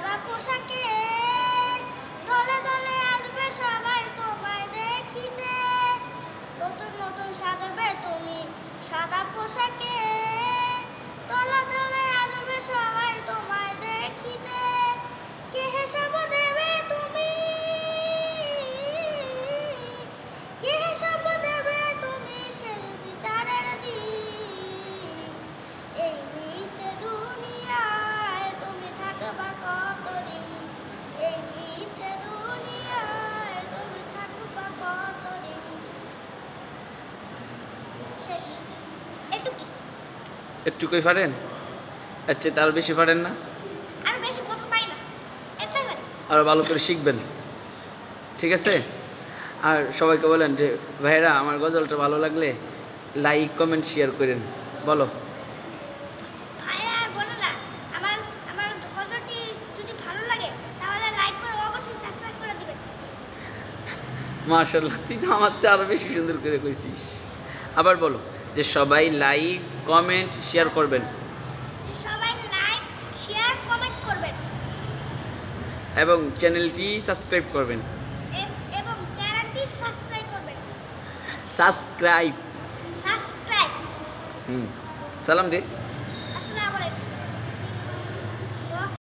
সাদা পোশাকে দলে দলে আসবে সবাই তোমায় দেখিতে নতুন নতুন সাজাবে তুমি সাদা পোশাকে দলে দলে আসবে সবাই তোমায় দেখিতে কে হিসাব দেবে তুমি কে হিসাব দেবে তুমি সে বিচারের দিন এই নিচে দুনিয়ায় তুমি থাকবা কতদিন এই নিচে দুনিয়ায় তুমি থাকবা কতদিন শেষ একটুকুই পারেন আচ্ছা তার বেশি পারেন না আর বেশি কথা পাই না এটাই পারি আর ভালো করে শিখবেন ঠিক আছে আর সবাইকে বলেন যে ভাইরা আমার গজলটা ভালো লাগলে লাইক কমেন্ট শেয়ার করেন বলো ভাইয়া বলো না আমার আমার গজলটি যদি ভালো লাগে তাহলে লাইক করে অবশ্যই সাবস্ক্রাইব করে দিবেন মাশাআল্লাহ তুই তো আমার তো আরো বেশি সুন্দর করে কইছিস আবার বলো যে সবাই লাইক কমেন্ট শেয়ার করবেন যে সবাই লাইক শেয়ার কমেন্ট করবেন এবং চ্যানেলটি সাবস্ক্রাইব করবেন এবং চ্যানেলটি সাবস্ক্রাইব করবেন সাবস্ক্রাইব সাবস্ক্রাইব সালাম দে আসসালামু আলাইকুম